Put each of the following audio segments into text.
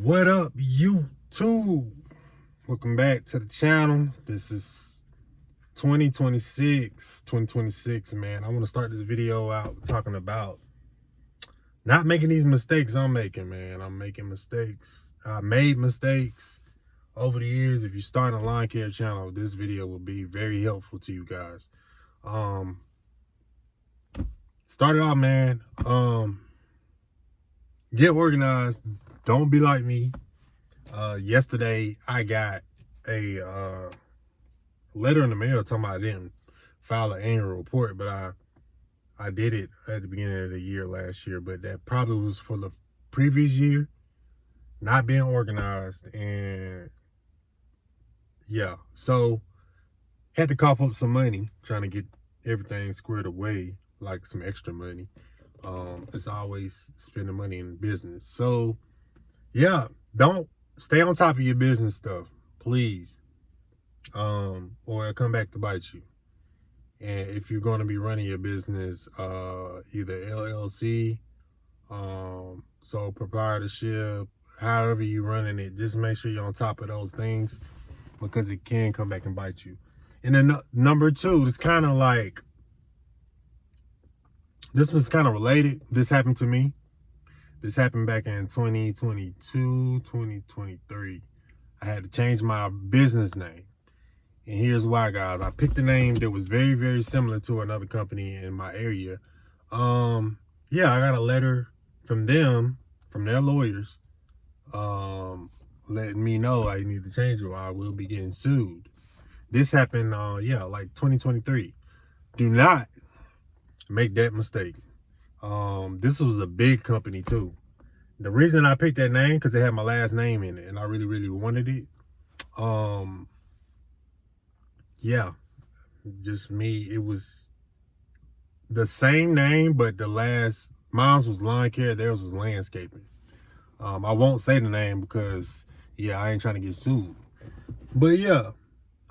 What up, YouTube? Welcome back to the channel. This is 2026, man. I want to start this video out talking about not making these mistakes I'm making, man. I'm making mistakes. I made mistakes over the years. If you start a lawn care channel, this video will be very helpful to you guys. Start it out, man. Get organized. Don't be like me. Yesterday I got a letter in the mail talking about I didn't file an annual report, but I did it at the beginning of the year last year, but that probably was for the previous year, not being organized. And yeah, so had to cough up some money trying to get everything squared away, like some extra money. It's always spending money in business. So yeah, don't stay on top of your business stuff, please. Or it'll come back to bite you. And if you're going to be running your business, either LLC, sole proprietorship, however you're running it, just make sure you're on top of those things, because it can come back and bite you. And then number two, it's kind of like, this was kind of related. This happened to me. This happened back in 2022, 2023. I had to change my business name. And here's why, guys. I picked a name that was very, very similar to another company in my area. Yeah, I got a letter from them, from their lawyers, letting me know I need to change it or I will be getting sued. This happened, like 2023. Do not make that mistake. This was a big company too. The reason I picked that name, because it had my last name in it and I really, really wanted it. Yeah, just me. It was the same name, but mine was lawn care, theirs was landscaping. I won't say the name because, yeah, I ain't trying to get sued. But yeah,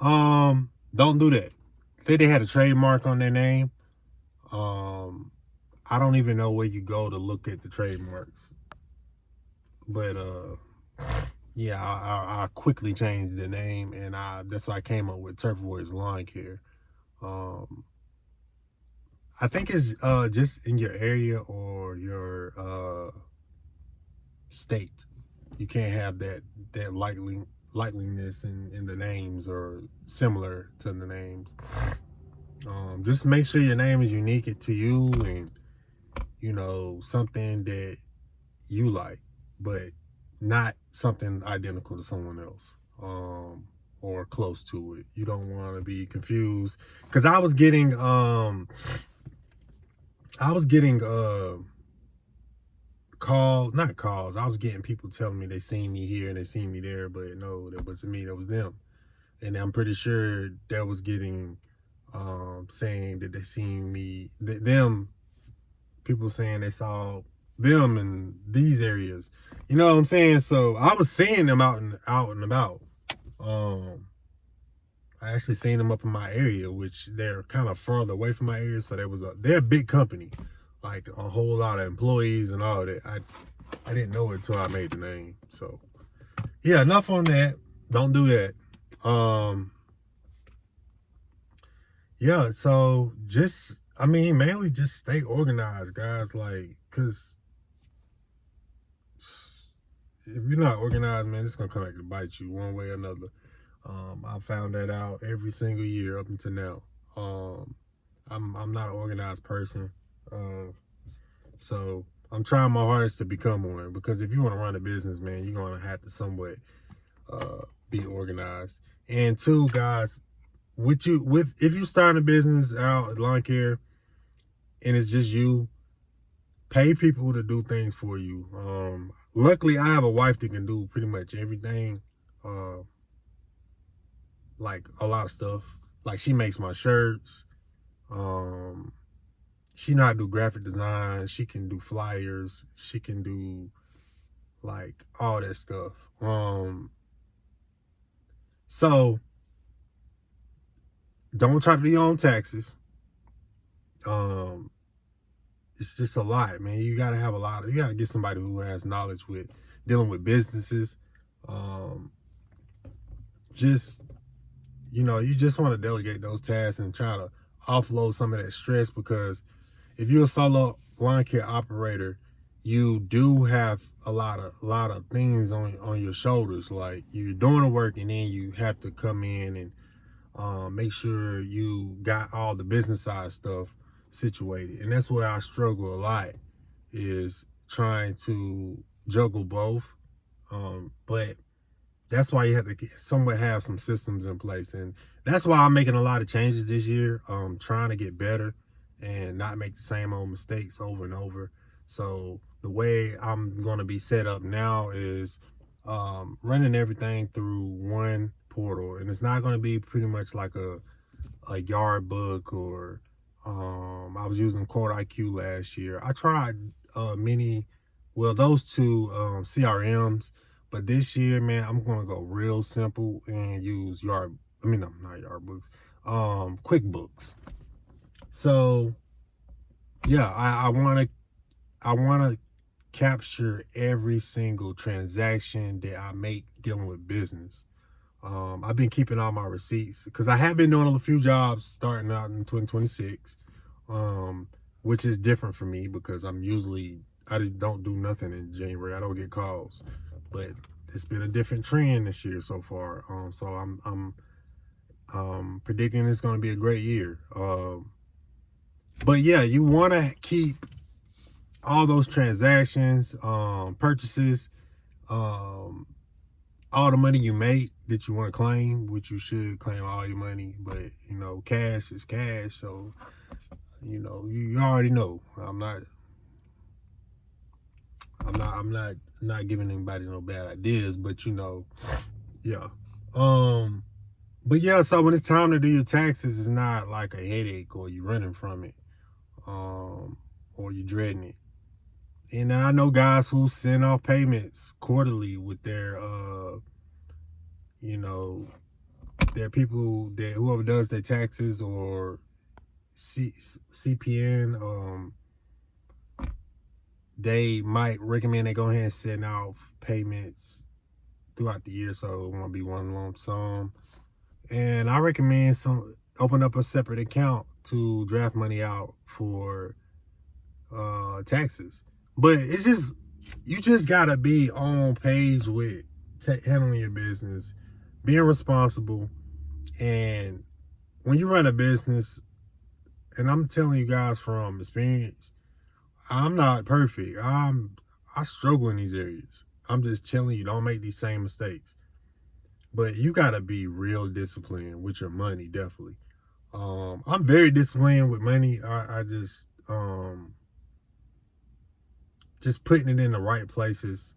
don't do that. They had a trademark on their name. I don't even know where you go to look at the trademarks. But yeah, I quickly changed the name, and that's why I came up with Turf Warriors Lawn Care. I think it's just in your area or your state. You can't have that likeliness in the names or similar to the names. Just make sure your name is unique to you and, something that you like, but not something identical to someone else, or close to it. You don't want to be confused, because I was getting not calls. I was getting people telling me they seen me here and they seen me there, but no, that wasn't me. That was them. And I'm pretty sure that was getting saying that they seen me. People saying they saw them in these areas. You know what I'm saying? So I was seeing them out and about. I actually seen them up in my area, which they're kind of further away from my area. So they're a big company, like a whole lot of employees and all that. I didn't know it until I made the name. So yeah, enough on that. Don't do that. Yeah, so mainly just stay organized, guys. Like, cause if you're not organized, man, it's gonna come back to bite you one way or another. I found that out every single year up until now. I'm not an organized person. So I'm trying my hardest to become one, because if you want to run a business, man, you're gonna have to somewhat be organized. And two, guys, if you start a business out at lawn care and it's just you, pay people to do things for you. Luckily I have a wife that can do pretty much everything. Like a lot of stuff. Like, she makes my shirts. She know how to do graphic design. She can do flyers. She can do like all that stuff. So don't try to do your own taxes. It's just a lot, man. You gotta get somebody who has knowledge with dealing with businesses. Just, you just want to delegate those tasks and try to offload some of that stress, because if you're a solo lawn care operator, you do have a lot of things on your shoulders. Like, you're doing the work, and then you have to come in and make sure you got all the business side stuff situated. And that's where I struggle a lot, is trying to juggle both. But that's why you have to somewhat have some systems in place. And that's why I'm making a lot of changes this year, trying to get better and not make the same old mistakes over and over. So the way I'm going to be set up now is running everything through one portal. And it's not going to be pretty much like a yard book, or I was using Quote IQ last year. I tried those two CRMs, but this year, man, I'm gonna go real simple and use not yard books, QuickBooks. So yeah, I wanna capture every single transaction that I make dealing with business. I've been keeping all my receipts, because I have been doing a few jobs starting out in 2026, which is different for me, because I don't do nothing in January. I don't get calls, but it's been a different trend this year so far. So I'm predicting it's going to be a great year. But yeah, you want to keep all those transactions, purchases, all the money you make that you want to claim, which you should claim all your money, but cash is cash. So you already know I'm not giving anybody no bad ideas, but yeah. But yeah, so when it's time to do your taxes, it's not like a headache, or you running from it, or you dreading it. And I know guys who send off payments quarterly with their people, that whoever does their taxes, or CPN. They might recommend they go ahead and send out payments throughout the year, so it won't be one lump sum. And I recommend open up a separate account to draft money out for taxes. But it's just, you just gotta be on page with handling your business, being responsible. And when you run a business, and I'm telling you guys from experience, I'm not perfect. I struggle in these areas. I'm just telling you, don't make these same mistakes. But you gotta be real disciplined with your money, definitely. I'm very disciplined with money. I just putting it in the right places.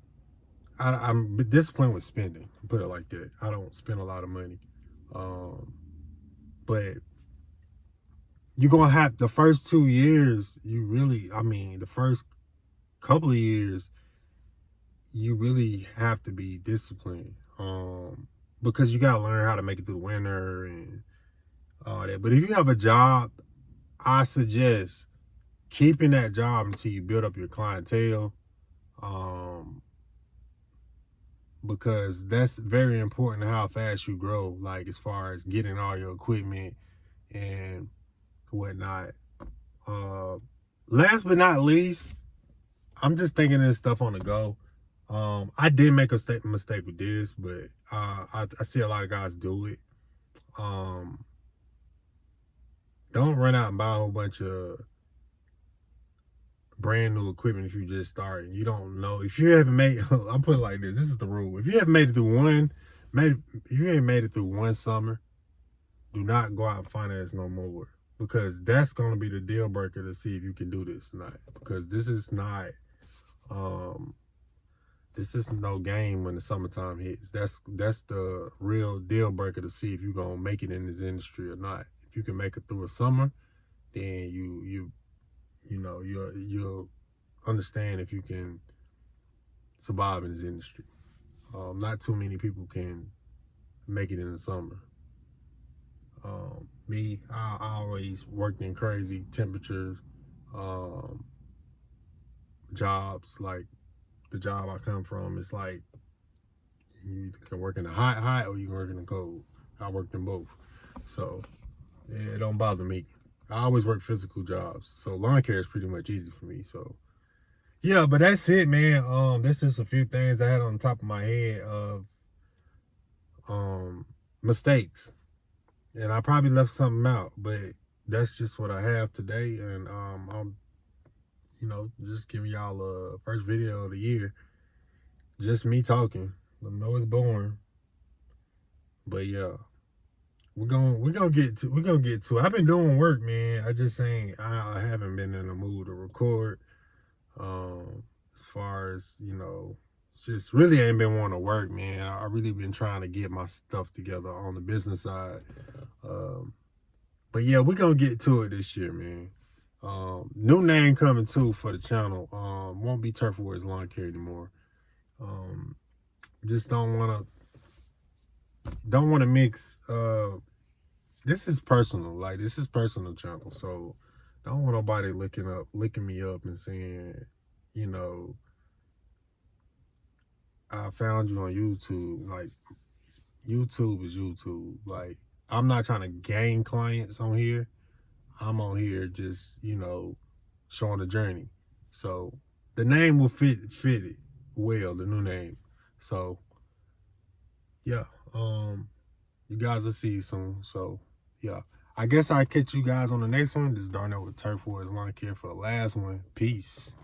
I'm disciplined with spending. Put it like that. I don't spend a lot of money. But you're gonna have the first 2 years, the first couple of years, you really have to be disciplined. Because you gotta learn how to make it through the winter and all that. But if you have a job, I suggest keeping that job until you build up your clientele. Because that's very important, how fast you grow, like as far as getting all your equipment and whatnot. Last but not least, I'm just thinking of this stuff on the go. I did make a mistake with this, but I see a lot of guys do it. Don't run out and buy a whole bunch of brand new equipment if you just starting. You don't know if you haven't made. I'm putting it like this. This is the rule. If you haven't made it through if you ain't made it through one summer, do not go out and finance no more, because that's going to be the deal breaker to see if you can do this or not. Because this is not. This isn't no game when the summertime hits. That's the real deal breaker to see if you're gonna make it in this industry or not. If you can make it through a summer, then you'll understand if you can survive in this industry. Not too many people can make it in the summer. I always worked in crazy temperatures, jobs like the job I come from, it's like you can work in the hot, or you can work in the cold. I worked in both. So yeah, it don't bother me. I always work physical jobs. So lawn care is pretty much easy for me. So yeah, but that's it, man. That's just a few things I had on the top of my head of mistakes. And I probably left something out, but that's just what I have today. And I'm, just giving y'all a first video of the year. Just me talking. I know it's boring, but yeah, we're gonna get to it. I've been doing work, man. I haven't been in the mood to record. As far as just really ain't been wanting to work, man. I really been trying to get my stuff together on the business side. But yeah, we're gonna get to it this year, man. New name coming too for the channel. Won't be Turf Wars Lawn Care anymore. Just don't wanna mix. This is personal. Like, this is personal channel, so don't want nobody looking me up and saying, I found you on YouTube. Like, YouTube is YouTube. Like, I'm not trying to gain clients on here. I'm on here just, showing the journey. So the name will fit it well, the new name. So yeah, you guys will see soon. So yeah, I guess I'll catch you guys on the next one. This is Darnell with Turf Wars Lawn Care for the last one. Peace.